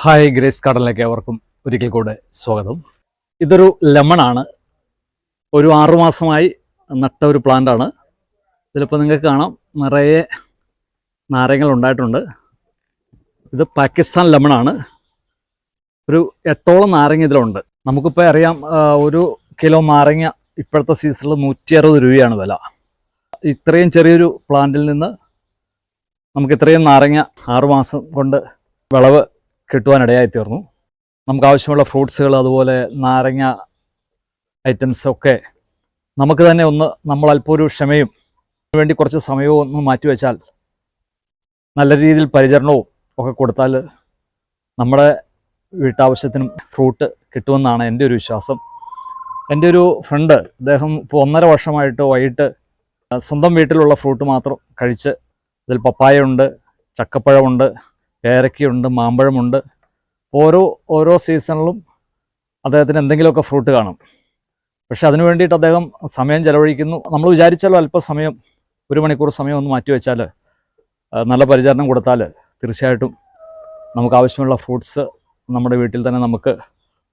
Hi, grace ഗാർഡനിലേക്ക് അവർക്കും ഒരിക്കൽ കൂടെ സ്വാഗതം. ഇതൊരു ലെമണാണ്. ഒരു 6 മാസമായി നട്ട ഒരു പ്ലാന്റാണ്. ഇതിലിപ്പോൾ നിങ്ങൾക്ക് കാണാം, നിറയെ നാരങ്ങൾ ഉണ്ടായിട്ടുണ്ട്. ഇത് പാകിസ്ഥാൻ ലെമണാണ്. ഒരു 8ഓളം നാരങ്ങ ഇതിലുണ്ട്. നമുക്കിപ്പോൾ അറിയാം, ഒരു കിലോ നാരങ്ങ ഇപ്പോഴത്തെ സീസണിൽ 160 രൂപയാണ് വില. ഇത്രയും ചെറിയൊരു പ്ലാന്റിൽ നിന്ന് നമുക്ക് ഇത്രയും നാരങ്ങ 6 മാസം കൊണ്ട് വിളവ് കിട്ടുവാനിടയായി തീർന്നു. നമുക്ക് ആവശ്യമുള്ള ഫ്രൂട്ട്സുകൾ, അതുപോലെ നാരങ്ങ ഐറ്റംസൊക്കെ നമുക്ക് തന്നെ നമ്മൾ അല്പം ഒരു ക്ഷമയും വേണ്ടി കുറച്ച് സമയവും ഒന്ന് മാറ്റിവെച്ചാൽ, നല്ല രീതിയിൽ പരിചരണവും ഒക്കെ കൊടുത്താൽ നമ്മുടെ വീട്ടാവശ്യത്തിനും ഫ്രൂട്ട് കിട്ടുമെന്നാണ് എൻ്റെ ഒരു വിശ്വാസം. എൻ്റെ ഒരു ഫ്രണ്ട്, അദ്ദേഹം ഇപ്പോൾ 1.5 വർഷമായിട്ട് വൈകിട്ട് സ്വന്തം വീട്ടിലുള്ള ഫ്രൂട്ട് മാത്രം കഴിച്ച്, ഇതിൽ പപ്പായയുണ്ട്, ചക്കപ്പഴമുണ്ട്, പേരക്കയുണ്ട്, മാമ്പഴമുണ്ട്. ഓരോ സീസണിലും അദ്ദേഹത്തിന് എന്തെങ്കിലുമൊക്കെ ഫ്രൂട്ട് കാണും. പക്ഷെ അതിനു വേണ്ടിയിട്ട് അദ്ദേഹം സമയം ചെലവഴിക്കുന്നു. നമ്മൾ വിചാരിച്ചാലും അല്പസമയം, 1 മണിക്കൂർ സമയം ഒന്ന് മാറ്റിവെച്ചാൽ, നല്ല പരിചരണം കൊടുത്താൽ തീർച്ചയായിട്ടും നമുക്ക് ആവശ്യമുള്ള ഫ്രൂട്ട്സ് നമ്മുടെ വീട്ടിൽ തന്നെ നമുക്ക്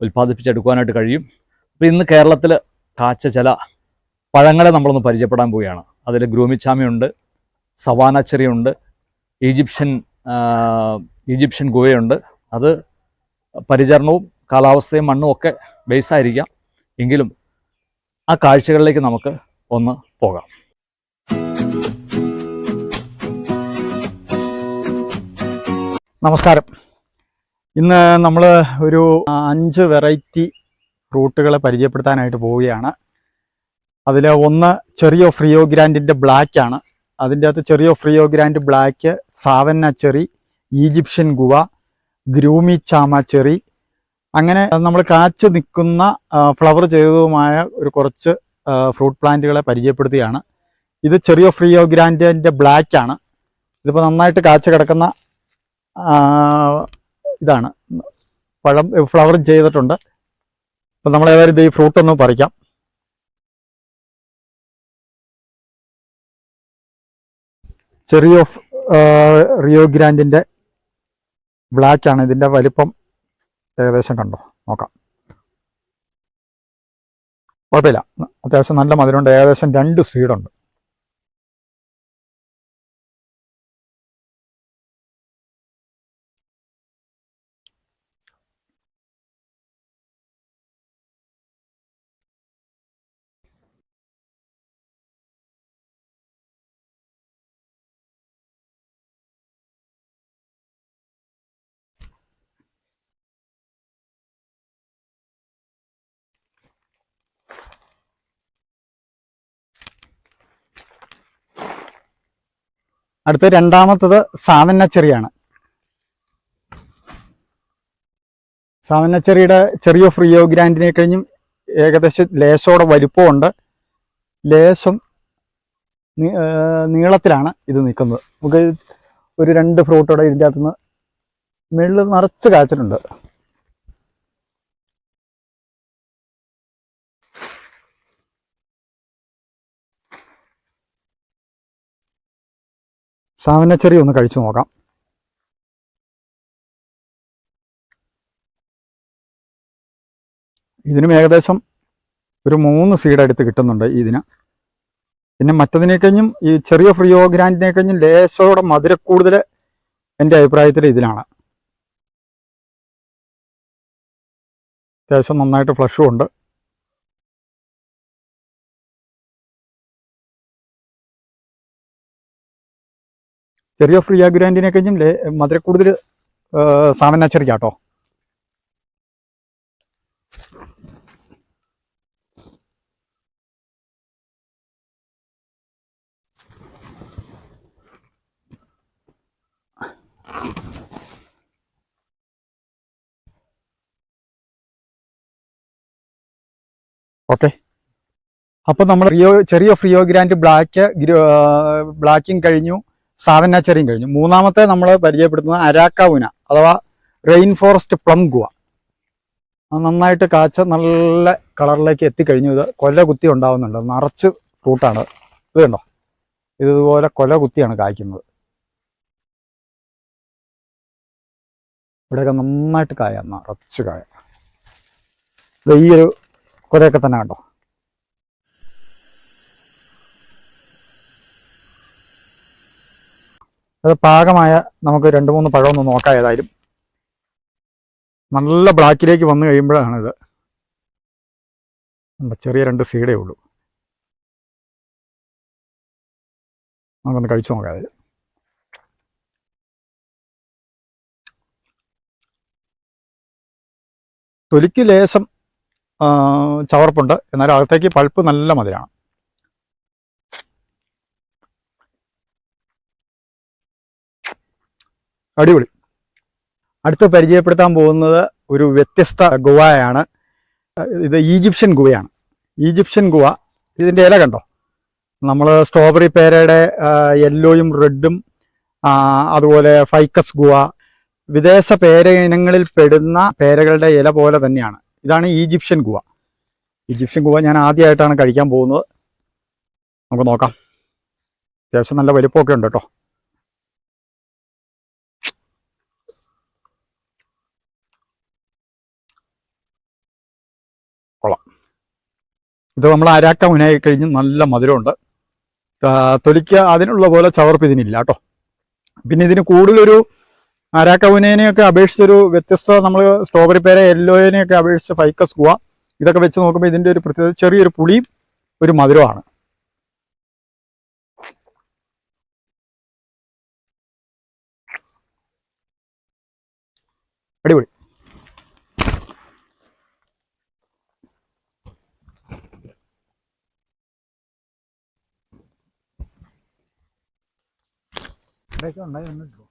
ഉൽപ്പാദിപ്പിച്ചെടുക്കുവാനായിട്ട് കഴിയും. അപ്പോൾ ഇന്ന് കേരളത്തിൽ കാച്ച ചില പഴങ്ങളെ നമ്മളൊന്ന് പരിചയപ്പെടാൻ പോവുകയാണ്. അതിൽ ഗ്രൂമിച്ചാമയുണ്ട്, സവാന ചെറിയുണ്ട്, ഈജിപ്ഷ്യൻ ഗോവയുണ്ട്. അത് പരിചരണവും കാലാവസ്ഥയും മണ്ണും ഒക്കെ ബേസായിരിക്കാം. എങ്കിലും ആ കാഴ്ചകളിലേക്ക് നമുക്ക് ഒന്ന് പോകാം. നമസ്കാരം. ഇന്ന് നമ്മൾ ഒരു 5 വെറൈറ്റി ഫ്രൂട്ടുകളെ പരിചയപ്പെടുത്താനായിട്ട് പോവുകയാണ്. അതിൽ ഒന്ന് ചെറിയോ ഫ്രിയോ ഗ്രാൻഡിൻ്റെ ബ്ലാക്ക് ആണ്. അതിൻ്റെ അകത്ത് ചെറിയോ ഫ്രിയോ grand black, savanna cherry, Egyptian guava, grumichama cherry, അങ്ങനെ നമ്മൾ കാച്ചു നിൽക്കുന്ന ഫ്ലവർ ചെയ്തതുമായ ഒരു കുറച്ച് ഫ്രൂട്ട് പ്ലാന്റുകളെ പരിചയപ്പെടുത്തുകയാണ്. ഇത് ചെറിയോ ഫ്രിയോ ഗ്രാൻഡിൻ്റെ ബ്ലാക്ക് ആണ്. ഇതിപ്പോൾ നന്നായിട്ട് കാച്ചു കിടക്കുന്ന ഇതാണ്. പഴം ഫ്ലവർ ചെയ്തിട്ടുണ്ട്. അപ്പം നമ്മൾ ഏതായാലും ഈ ഫ്രൂട്ടൊന്ന് പറിക്കാം. ചെറിയോ റിയോ ഗ്രാൻഡിൻ്റെ ബ്ലാക്ക് ആണ്. ഇതിൻ്റെ വലിപ്പം ഏകദേശം കണ്ടോ, നോക്കാം. കുഴപ്പമില്ല, അത്യാവശ്യം നല്ല മധുരമുണ്ട്. ഏകദേശം 2 സീഡുണ്ട്. അടുത്ത രണ്ടാമത്തത് സാവന്ന ചെറിയാണ്. സാവന്ന ചെറിയുടെ ചെറിയോ ഫ്രിയോ ഗ്രാൻഡിനെ കഴിഞ്ഞും ഏകദേശം ലേശോടെ വലിപ്പമുണ്ട്. ലേശം നീളത്തിലാണ് ഇത് നിൽക്കുന്നത്. നമുക്ക് ഒരു 2 ഫ്രൂട്ടോടെ ഇതിൻ്റെ അകത്തുനിന്ന് മുകളിൽ നിറച്ച് കാച്ചിട്ടുണ്ട്. സാവന്ന ചെറി ഒന്ന് കഴിച്ചു നോക്കാം. ഇതിനും ഏകദേശം ഒരു 3 സീഡ് അടുത്ത് കിട്ടുന്നുണ്ട് ഇതിന്. പിന്നെ മറ്റതിനെ കഴിഞ്ഞും ഈ ചെറിയ ഫ്രിയോ ഗ്രാൻഡിനെ കഴിഞ്ഞും ലേശോടെ മധുരക്കൂടുതൽ എൻ്റെ അഭിപ്രായത്തിൽ ഇതിലാണ്. അത്യാവശ്യം നന്നായിട്ട് ഫ്ലഷും ഉണ്ട്. ചെറിയ ഫ്രിയോ ഗ്രാൻഡിനെ കഴിഞ്ഞും മധുരക്കൂടുതൽ സാവന്ന ചെറിയാട്ടോ. ഓക്കെ, അപ്പോൾ നമ്മൾ ചെറിയ ഫ്രിയോ ഗ്രാൻഡ് ബ്ലാക്കും കഴിഞ്ഞു, സാവന്ന ചെറിയും കഴിഞ്ഞു. മൂന്നാമത്തെ നമ്മൾ പരിചയപ്പെടുത്തുന്നത് അരാക്കാവുന അഥവാ റെയിൻ ഫോറസ്റ്റ് പ്ലം ഗുവ. നന്നായിട്ട് കാച്ച നല്ല കളറിലേക്ക് എത്തിക്കഴിഞ്ഞു. ഇത് കൊല കുത്തി ഉണ്ടാവുന്നുണ്ട്. നിറച്ച് ഫ്രൂട്ടാണ്. ഇത് കണ്ടോ, ഇതുപോലെ കൊല കുത്തിയാണ് കായ്ക്കുന്നത്. ഇവിടെയൊക്കെ നന്നായിട്ട് കായ, നിറച്ച് കായ. ഇത് ഈ ഒരു കുലയൊക്കെ തന്നെ കണ്ടോ. അത് പാകമായ നമുക്ക് 2-3 പഴമൊന്ന് നോക്കാം. ഏതായാലും നല്ല ബ്ലാക്കിലേക്ക് വന്നു കഴിയുമ്പോഴാണിത് ചെറിയ 2 സീഡേ ഉള്ളൂ. നമുക്കൊന്ന് കഴിച്ചു നോക്കാം. അതിൽ തൊലിക്ക് ലേശം ചവർപ്പുണ്ട്, എന്നാൽ അകത്തേക്ക് പൾപ്പ് നല്ല മധുരമാണ്. അടിപൊളി. അടുത്ത് പരിചയപ്പെടുത്താൻ പോകുന്നത് ഒരു വ്യത്യസ്ത ഗുവയാണ്. ഇത് ഈജിപ്ഷ്യൻ ഗുവയാണ്. ഈജിപ്ഷ്യൻ ഗുവ, ഇതിൻ്റെ ഇല കണ്ടോ. നമ്മൾ സ്ട്രോബെറി പേരയുടെ യെല്ലോയും റെഡും, അതുപോലെ ഫൈക്കസ് ഗുവ, വിദേശ പേര ഇനങ്ങളിൽ പെടുന്ന പേരകളുടെ ഇല പോലെ തന്നെയാണ്. ഇതാണ് ഈജിപ്ഷ്യൻ ഗുവ. ഈജിപ്ഷ്യൻ ഗുവ ഞാൻ ആദ്യമായിട്ടാണ് കഴിക്കാൻ പോകുന്നത്. നമുക്ക് നോക്കാം. അത്യാവശ്യം നല്ല വലിപ്പമൊക്കെ ഉണ്ട് കേട്ടോ. കൊള്ളാം. ഇത് നമ്മൾ അരാക്ക മുനായി കഴിഞ്ഞ് നല്ല മധുരമുണ്ട്. തൊലിക്ക് അതിനുള്ള പോലെ ചവർപ്പ് ഇതിനില്ല കേട്ടോ. പിന്നെ ഇതിന് കൂടുതലൊരു അരാക്ക ഉനേനെയൊക്കെ അപേക്ഷിച്ചൊരു വ്യത്യസ്ത, നമ്മൾ സ്ട്രോബെറി പേര യെല്ലോനെയൊക്കെ അപേക്ഷിച്ച് ഫൈക്കസ് ഗുവ ഇതൊക്കെ വെച്ച് നോക്കുമ്പോൾ ഇതിൻ്റെ ഒരു പ്രത്യേകത ചെറിയൊരു പുളിയും ഒരു മധുരമാണ്. അടിപൊളി.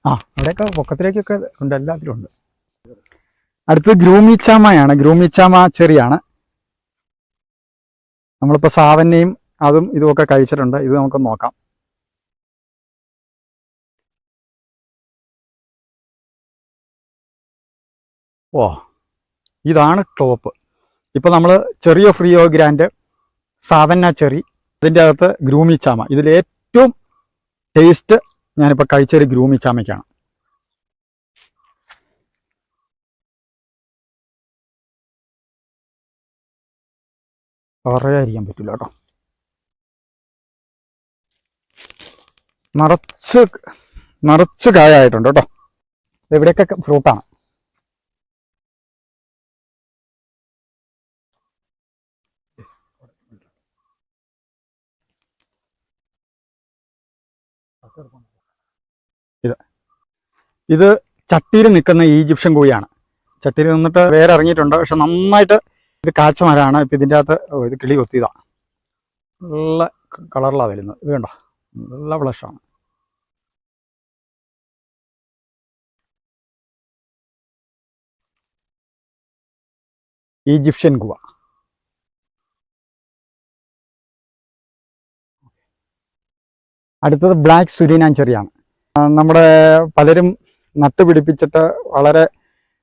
അവിടെയൊക്കെ പൊക്കത്തിലേക്കൊക്കെ ഉണ്ട്, എല്ലാത്തിലും ഉണ്ട്. അടുത്തത് ഗ്രൂമിച്ചാമയാണ്. ഗ്രൂമിച്ചാമ ചെറിയാണ്. നമ്മളിപ്പോൾ സാവന്നയും അതും ഇതുമൊക്കെ കഴിച്ചിട്ടുണ്ട്. ഇത് നമുക്ക് നോക്കാം. ഓ, ഇതാണ് ടോപ്പ്. ഇപ്പോൾ നമ്മൾ ചെറിയ ഫ്രിയോ ഗ്രാൻഡ്, സാവന്ന ചെറി, അതിൻ്റെ അകത്ത് ഗ്രൂമിച്ചാമ. ഇതിലേറ്റവും ടേസ്റ്റ് ഞാനിപ്പോൾ കഴിച്ചൊരു ഗ്രൂമിച്ചാമയ്ക്കാണ്. പറയാതിരിക്കാൻ പറ്റില്ല കേട്ടോ. നിറച്ച് കായായിട്ടുണ്ട് കേട്ടോ. ഇവിടെയൊക്കെ ഫ്രൂട്ടാണ്. ഇത് ചട്ടിയിൽ നിൽക്കുന്ന ഈജിപ്ഷ്യൻ ഗുവയാണ്. ചട്ടിയിൽ നിന്നിട്ട് വേറെ ഇറങ്ങിയിട്ടുണ്ട്. പക്ഷെ നന്നായിട്ട് ഇത് കാഴ്ച മരമാണ്. ഇപ്പം ഇതിൻ്റെ അകത്ത് ഇത് കിളി കൊത്തിയതാണ്. നല്ല കളറിലാണ് വരുന്നത്. ഇത് കണ്ടോ, നല്ല ഫ്ലഷാണ്. Egyptian guava. അടുത്തത് ബ്ലാക്ക് സുരീനാൻ ചെറിയാണ്. നമ്മുടെ പലരും നട്ടുപിടിപ്പിച്ചിട്ട് വളരെ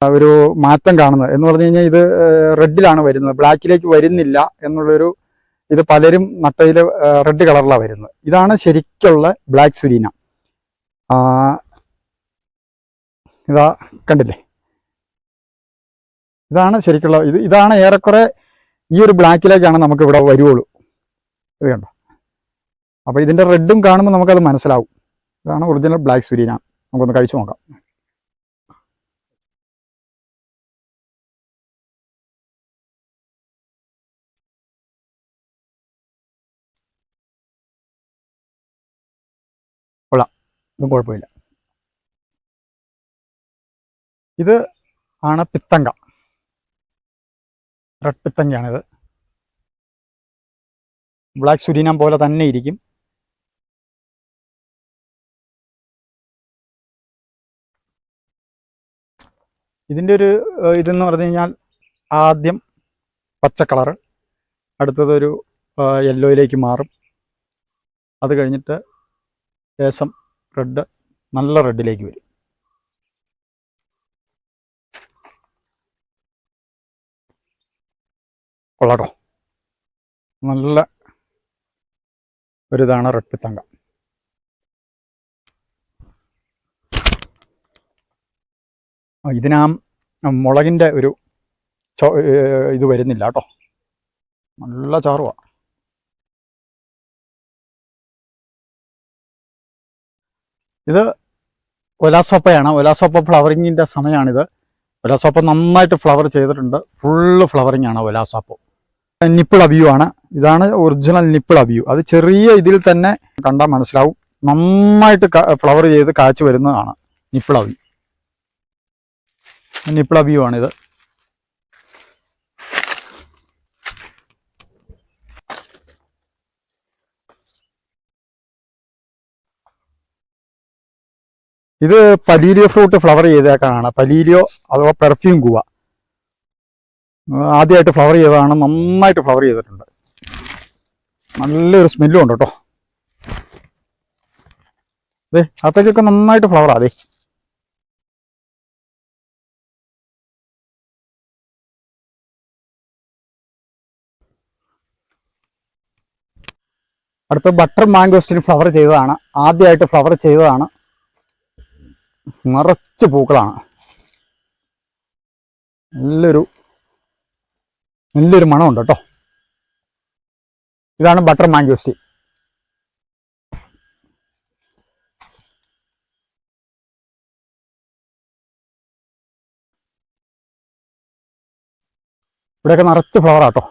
ഒരു മാറ്റം കാണുന്നത് എന്ന് പറഞ്ഞു കഴിഞ്ഞാൽ ഇത് റെഡിലാണ് വരുന്നത്, ബ്ലാക്കിലേക്ക് വരുന്നില്ല എന്നുള്ളൊരു ഇത് പലരും നട്ടയിൽ റെഡ് കളറിലാണ് വരുന്നത്. ഇതാണ് ശരിക്കുള്ള ബ്ലാക്ക് സുരീന. ഇതാ കണ്ടില്ലേ, ഇതാണ് ശരിക്കുള്ള ഇതാണ് ഏറെക്കുറെ ഈ ഒരു ബ്ലാക്കിലേക്കാണ് നമുക്ക് ഇവിടെ വരുവുള്ളൂ. ഇത് കണ്ടോ. അപ്പോൾ ഇതിൻ്റെ റെഡും കാണുമ്പോൾ നമുക്കത് മനസ്സിലാവും. ഇതാണ് ഒറിജിനൽ ബ്ലാക്ക് സുരീന. നമുക്കൊന്ന് കഴിച്ചു നോക്കാം. കൊള്ളാം, ഇതും കുഴപ്പമില്ല. ഇത് ആണ് പിത്തങ്ക, റെഡ് പിത്തങ്കയാണിത്. ബ്ലാക്ക് സുരീനാം പോലെ തന്നെ ഇരിക്കും. ഇതിൻ്റെ ഒരു ഇതെന്ന് പറഞ്ഞു കഴിഞ്ഞാൽ ആദ്യം പച്ച കളറ്, അടുത്തതൊരു യെല്ലോയിലേക്ക് മാറും. അത് കഴിഞ്ഞിട്ട് ലേശം റെഡ്, നല്ല റെഡിലേക്ക് വരും. കൊള്ളാട്ടോ, നല്ല ഒരിതാണ് റെഡ് പിത്തങ്ക. ഇതിനാ മുളകിൻ്റെ ഒരു ഇത് വരുന്നില്ല കേട്ടോ, നല്ല ചാറുവാ. ഇത് ഒലാസോപ്പയാണ്. ഒലാസോപ്പ ഫ്ലവറിങ്ങിൻ്റെ സമയമാണിത്. ഒലാസോപ്പ നന്നായിട്ട് ഫ്ലവർ ചെയ്തിട്ടുണ്ട്. ഫുള്ള് ഫ്ലവറിങ് ആണ് ഒലാസോപ്പ. നിപ്പിൾ അബിയു ആണ്. ഇതാണ് ഒറിജിനൽ നിപ്പിൾ അബിയു. അത് ചെറിയ ഇതിൽ തന്നെ കണ്ടാൽ മനസ്സിലാവും, നന്നായിട്ട് ഫ്ലവർ ചെയ്ത് കാച്ചു വരുന്നതാണ് നിപ്പിൾ അബിയു. നിപ്പിൾ അബിയു ആണിത്. ഇത് പലീലിയോ ഫ്രൂട്ട് ഫ്ലവർ ചെയ്തേക്കാണ്. പലീലിയോ അഥവാ പെർഫ്യൂം ഗുവ ആദ്യമായിട്ട് ഫ്ലവർ ചെയ്തതാണ്. നന്നായിട്ട് ഫ്ലവർ ചെയ്തിട്ടുണ്ട്. നല്ലൊരു സ്മെല്ലും ഉണ്ട് കേട്ടോ. അതെ, അകത്തേക്കൊക്കെ നന്നായിട്ട് ഫ്ലവറാ. അതെ, അടുത്ത ബട്ടർ മാംഗോസ്റ്റിന് ഫ്ലവർ ചെയ്തതാണ്. ആദ്യമായിട്ട് ഫ്ലവർ ചെയ്തതാണ്. നിറച്ച് പൂക്കളാണ്. നല്ലൊരു മണമുണ്ട് കേട്ടോ. ഇതാണ് ബട്ടർ മാംഗോസ്റ്റി. ഇവിടെയൊക്കെ നിറച്ച് ഫ്ലവറാട്ടോ.